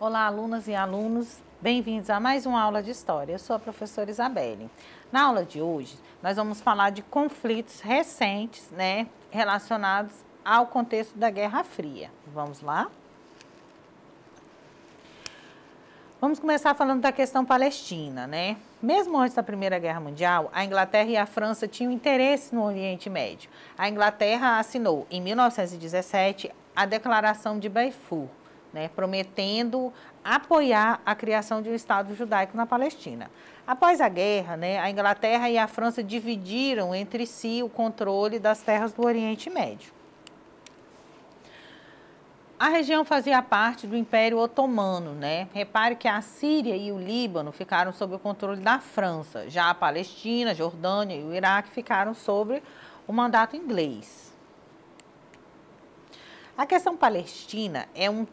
Olá, alunas e alunos, bem-vindos a mais uma aula de História. Eu sou a professora Isabelle. Na aula de hoje, nós vamos falar de conflitos recentes, relacionados ao contexto da Guerra Fria. Vamos lá? Vamos começar falando da questão palestina, Mesmo antes da Primeira Guerra Mundial, a Inglaterra e a França tinham interesse no Oriente Médio. A Inglaterra assinou, em 1917, a Declaração de Balfour, prometendo apoiar a criação de um Estado judaico na Palestina. Após a guerra, a Inglaterra e a França dividiram entre si o controle das terras do Oriente Médio. A região fazia parte do Império Otomano, Repare que a Síria e o Líbano ficaram sob o controle da França, já a Palestina, a Jordânia e o Iraque ficaram sob o mandato inglês. A questão palestina é um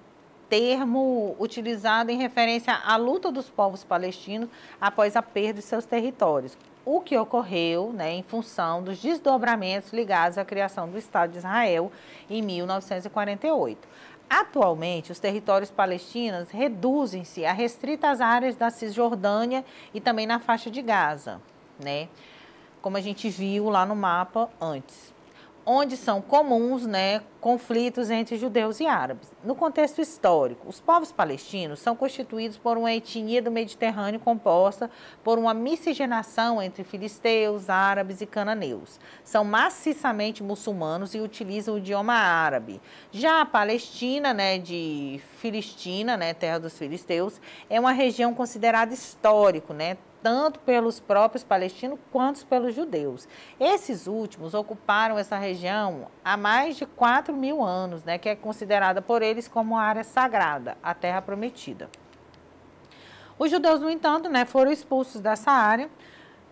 termo utilizado em referência à luta dos povos palestinos após a perda de seus territórios, o que ocorreu em função dos desdobramentos ligados à criação do Estado de Israel em 1948. Atualmente, os territórios palestinos reduzem-se a restritas áreas da Cisjordânia e também na faixa de Gaza, como a gente viu lá no mapa antes, onde são comuns conflitos entre judeus e árabes. No contexto histórico, os povos palestinos são constituídos por uma etnia do Mediterrâneo composta por uma miscigenação entre filisteus, árabes e cananeus. São maciçamente muçulmanos e utilizam o idioma árabe. Já a Palestina, de Filistina, terra dos filisteus, é uma região considerada histórico, tanto pelos próprios palestinos quanto pelos judeus. Esses últimos ocuparam essa região há mais de 4.000 anos, que é considerada por eles como a área sagrada, a Terra Prometida. Os judeus, no entanto, foram expulsos dessa área,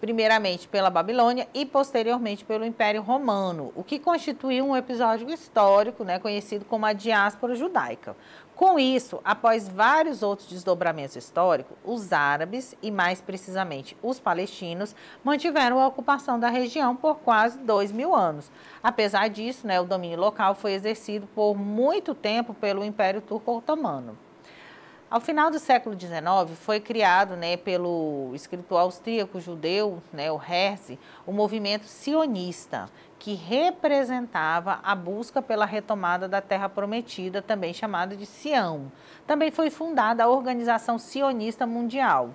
primeiramente pela Babilônia e posteriormente pelo Império Romano, o que constituiu um episódio histórico, conhecido como a diáspora judaica. Com isso, após vários outros desdobramentos históricos, os árabes, e mais precisamente os palestinos, mantiveram a ocupação da região por quase 2.000 anos. Apesar disso, o domínio local foi exercido por muito tempo pelo Império Turco-Otomano. Ao final do século XIX, foi criado pelo escritor austríaco judeu, o Herzl, o movimento sionista, que representava a busca pela retomada da Terra Prometida, também chamada de Sião. Também foi fundada a Organização Sionista Mundial,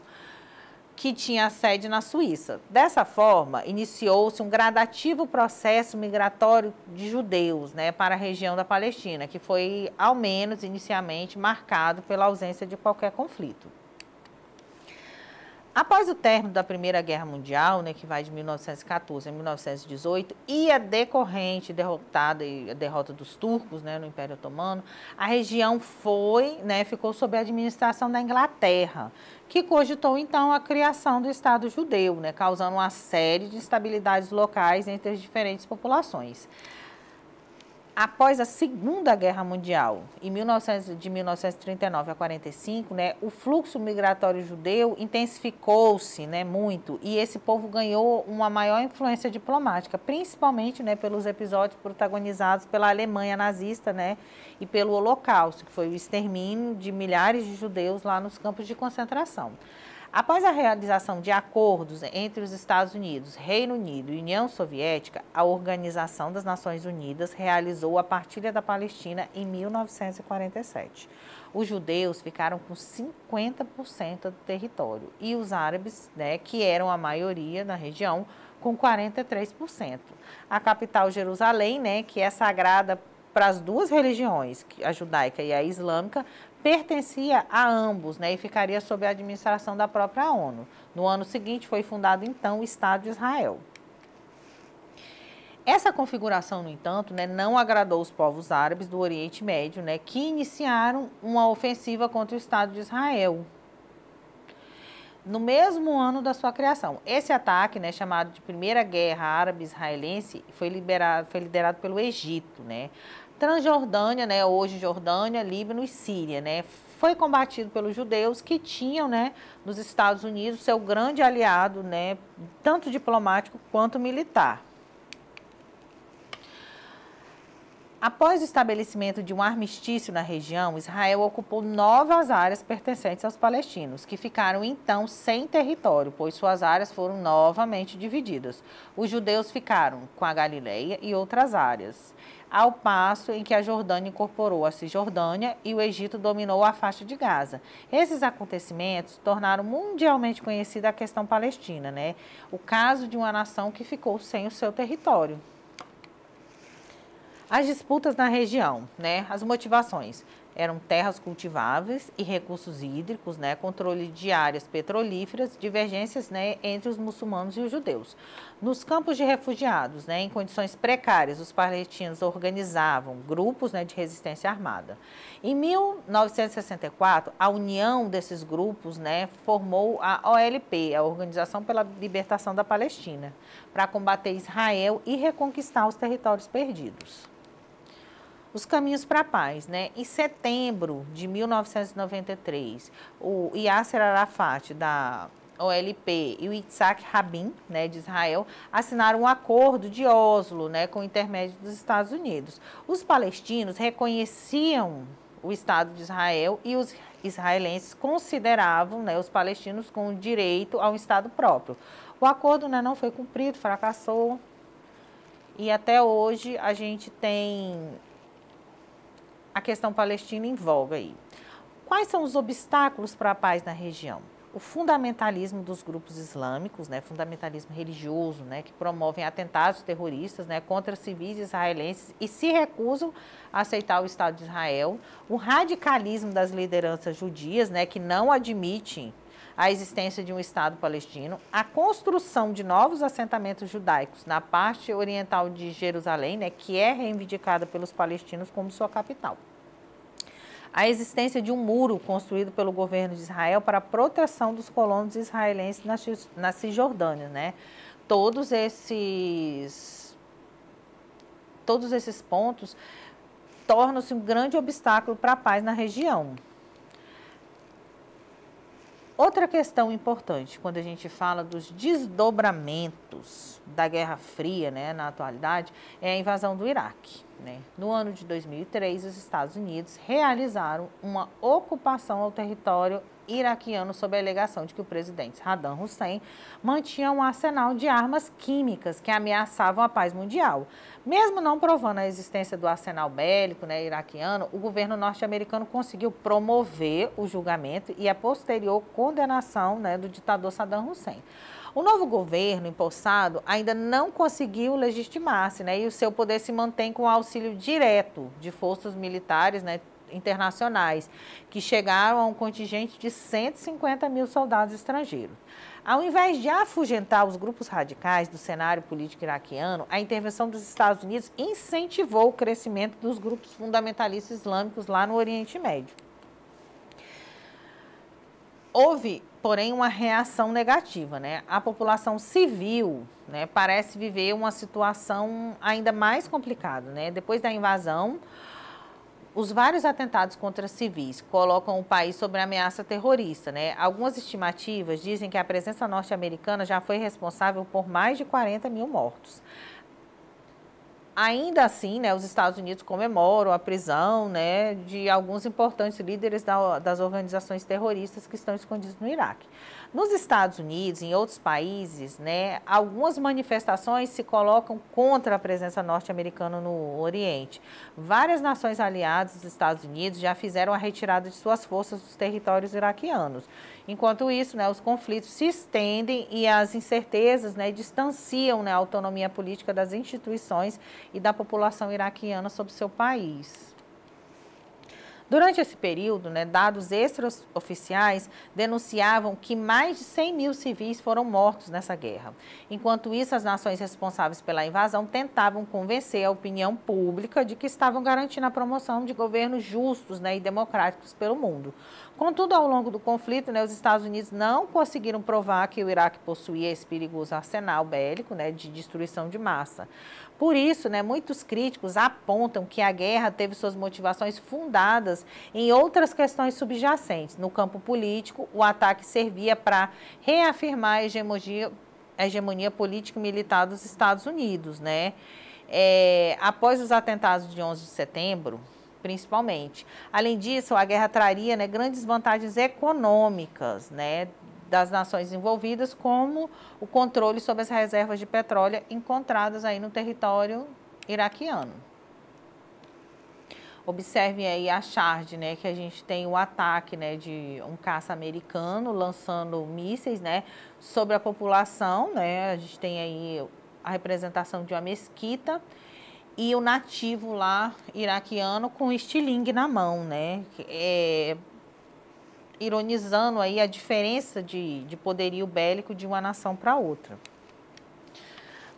que tinha sede na Suíça. Dessa forma, iniciou-se um gradativo processo migratório de judeus para a região da Palestina, que foi, ao menos inicialmente, marcado pela ausência de qualquer conflito. Após o término da Primeira Guerra Mundial, que vai de 1914 a 1918, e a decorrente derrota dos turcos no Império Otomano, a região ficou sob a administração da Inglaterra, que cogitou então a criação do Estado judeu, causando uma série de instabilidades locais entre as diferentes populações. Após a Segunda Guerra Mundial, de 1939 a 45, o fluxo migratório judeu intensificou-se muito e esse povo ganhou uma maior influência diplomática, principalmente pelos episódios protagonizados pela Alemanha nazista e pelo Holocausto, que foi o extermínio de milhares de judeus lá nos campos de concentração. Após a realização de acordos entre os Estados Unidos, Reino Unido e União Soviética, a Organização das Nações Unidas realizou a partilha da Palestina em 1947. Os judeus ficaram com 50% do território e os árabes, que eram a maioria na região, com 43%. A capital Jerusalém, que é sagrada para as duas religiões, a judaica e a islâmica, pertencia a ambos e ficaria sob a administração da própria ONU. No ano seguinte foi fundado então o Estado de Israel. Essa configuração, no entanto, não agradou os povos árabes do Oriente Médio, que iniciaram uma ofensiva contra o Estado de Israel no mesmo ano da sua criação. Esse ataque, chamado de Primeira Guerra Árabe-Israelense, foi liderado pelo Egito, Transjordânia, hoje Jordânia, Líbano e Síria, foi combatido pelos judeus que tinham, nos Estados Unidos, seu grande aliado, tanto diplomático quanto militar. Após o estabelecimento de um armistício na região, Israel ocupou novas áreas pertencentes aos palestinos, que ficaram então sem território, pois suas áreas foram novamente divididas. Os judeus ficaram com a Galileia e outras áreas, ao passo em que a Jordânia incorporou a Cisjordânia e o Egito dominou a faixa de Gaza. Esses acontecimentos tornaram mundialmente conhecida a questão palestina, né? O caso de uma nação que ficou sem o seu território. As disputas na região, né? As motivações eram terras cultiváveis e recursos hídricos, né? Controle de áreas petrolíferas, divergências, né? Entre os muçulmanos e os judeus. Nos campos de refugiados, né? Em condições precárias, os palestinos organizavam grupos, né? De resistência armada. Em 1964, a união desses grupos, né? Formou a OLP, a Organização pela Libertação da Palestina, para combater Israel e reconquistar os territórios perdidos. Os caminhos para a paz, né? Em setembro de 1993, o Yasser Arafat, da OLP, e o Yitzhak Rabin, né, de Israel, assinaram um acordo de Oslo, né, com o intermédio dos Estados Unidos. Os palestinos reconheciam o Estado de Israel e os israelenses consideravam, né, os palestinos com direito a um Estado próprio. O acordo, né, não foi cumprido, fracassou, e até hoje a gente tem a questão palestina em voga aí. Quais são os obstáculos para a paz na região? O fundamentalismo dos grupos islâmicos, né, fundamentalismo religioso, né, que promovem atentados terroristas, né, contra civis israelenses e se recusam a aceitar o Estado de Israel. O radicalismo das lideranças judias, né, que não admitem a existência de um Estado palestino, a construção de novos assentamentos judaicos na parte oriental de Jerusalém, né, que é reivindicada pelos palestinos como sua capital. A existência de um muro construído pelo governo de Israel para a proteção dos colonos israelenses na Cisjordânia, né? Todos esses pontos tornam-se um grande obstáculo para a paz na região. Outra questão importante, quando a gente fala dos desdobramentos da Guerra Fria, né, na atualidade, é a invasão do Iraque, né? No ano de 2003, os Estados Unidos realizaram uma ocupação ao território iraquiano sob a alegação de que o presidente Saddam Hussein mantinha um arsenal de armas químicas que ameaçavam a paz mundial. Mesmo não provando a existência do arsenal bélico, né, iraquiano, o governo norte-americano conseguiu promover o julgamento e a posterior condenação, né, do ditador Saddam Hussein. O novo governo empossado ainda não conseguiu legitimar-se, né, e o seu poder se mantém com o auxílio direto de forças militares, né, internacionais, que chegaram a um contingente de 150 mil soldados estrangeiros. Ao invés de afugentar os grupos radicais do cenário político iraquiano, a intervenção dos Estados Unidos incentivou o crescimento dos grupos fundamentalistas islâmicos lá no Oriente Médio. Houve, porém, uma reação negativa, né? A população civil, né, parece viver uma situação ainda mais complicada, né? Depois da invasão, os vários atentados contra civis colocam o país sob ameaça terrorista, né? Algumas estimativas dizem que a presença norte-americana já foi responsável por mais de 40 mil mortos. Ainda assim, né, os Estados Unidos comemoram a prisão, né, de alguns importantes líderes das organizações terroristas que estão escondidos no Iraque. Nos Estados Unidos e em outros países, né, algumas manifestações se colocam contra a presença norte-americana no Oriente. Várias nações aliadas dos Estados Unidos já fizeram a retirada de suas forças dos territórios iraquianos. Enquanto isso, né, os conflitos se estendem e as incertezas, né, distanciam, né, a autonomia política das instituições e da população iraquiana sobre seu país. Durante esse período, né, dados extraoficiais denunciavam que mais de 100 mil civis foram mortos nessa guerra. Enquanto isso, as nações responsáveis pela invasão tentavam convencer a opinião pública de que estavam garantindo a promoção de governos justos, né, e democráticos pelo mundo. Contudo, ao longo do conflito, né, os Estados Unidos não conseguiram provar que o Iraque possuía esse perigoso arsenal bélico, né, de destruição de massa. Por isso, né, muitos críticos apontam que a guerra teve suas motivações fundadas em outras questões subjacentes. No campo político, o ataque servia para reafirmar a hegemonia política e militar dos Estados Unidos, né? após os atentados de 11 de setembro, principalmente. Além disso, a guerra traria, né, grandes vantagens econômicas, né, das nações envolvidas, como o controle sobre as reservas de petróleo encontradas aí no território iraquiano. Observem aí a charge, né, que a gente tem o ataque, né, de um caça americano lançando mísseis, né, sobre a população, né, a gente tem aí a representação de uma mesquita e o nativo lá iraquiano com estilingue na mão, né, ironizando aí a diferença de poderio bélico de uma nação para outra.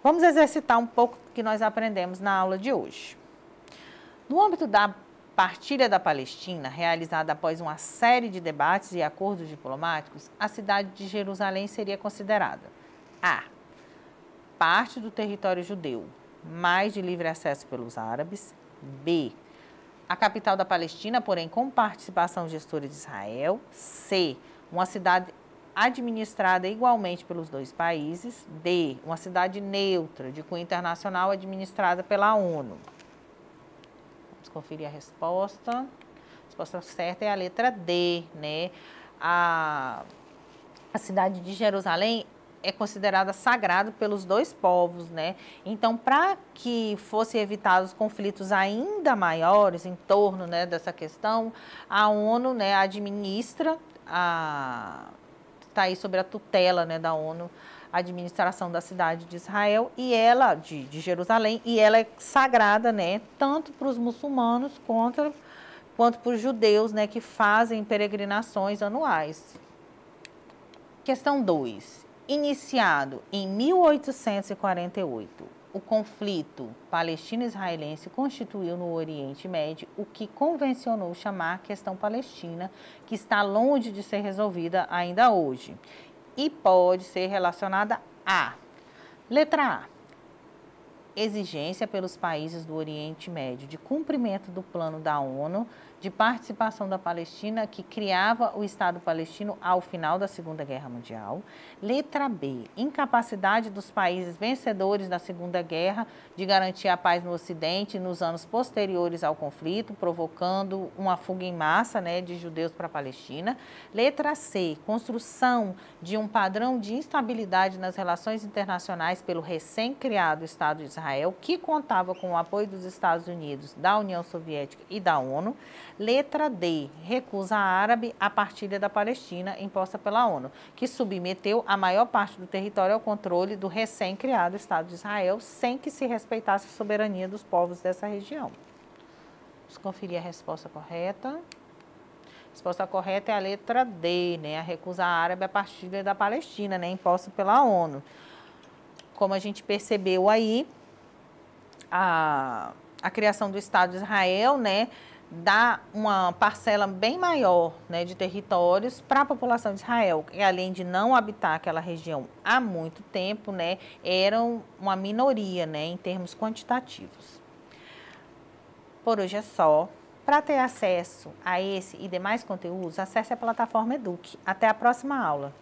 Vamos exercitar um pouco o que nós aprendemos na aula de hoje. No âmbito da partilha da Palestina, realizada após uma série de debates e acordos diplomáticos, a cidade de Jerusalém seria considerada a parte do território judeu, mas de livre acesso pelos árabes, b, a capital da Palestina, porém com participação gestora de Israel, c, uma cidade administrada igualmente pelos dois países, d, uma cidade neutra, de cunho internacional, administrada pela ONU. Conferir a resposta. A resposta certa é a letra D, né? A cidade de Jerusalém é considerada sagrada pelos dois povos, né? Então, para que fossem evitados conflitos ainda maiores em torno, né, dessa questão, a ONU, né, administra, está aí sobre a tutela, né, da ONU, a administração da cidade de Israel e ela, de Jerusalém, e ela é sagrada, né, tanto para os muçulmanos quanto para os judeus, né, que fazem peregrinações anuais. Questão 2. Iniciado em 1848, o conflito palestino-israelense constituiu no Oriente Médio o que convencionou chamar questão palestina, que está longe de ser resolvida ainda hoje. E pode ser relacionada a, letra A, exigência pelos países do Oriente Médio de cumprimento do plano da ONU de participação da Palestina que criava o Estado palestino ao final da Segunda Guerra Mundial. Letra B, incapacidade dos países vencedores da Segunda Guerra de garantir a paz no Ocidente nos anos posteriores ao conflito, provocando uma fuga em massa, né, de judeus para a Palestina. Letra C, construção de um padrão de instabilidade nas relações internacionais pelo recém-criado Estado de Israel, que contava com o apoio dos Estados Unidos, da União Soviética e da ONU. Letra D, recusa árabe à partilha da Palestina imposta pela ONU, que submeteu a maior parte do território ao controle do recém-criado Estado de Israel, sem que se respeitasse a soberania dos povos dessa região. Vamos conferir a resposta correta. A resposta correta é a letra D, né? A recusa árabe à partilha da Palestina, né? Imposta pela ONU. Como a gente percebeu aí, a criação do Estado de Israel, né, dá uma parcela bem maior, né, de territórios para a população de Israel, que além de não habitar aquela região há muito tempo, né, eram uma minoria, né, em termos quantitativos. Por hoje é só. Para ter acesso a esse e demais conteúdos, acesse a plataforma Eduque. Até a próxima aula.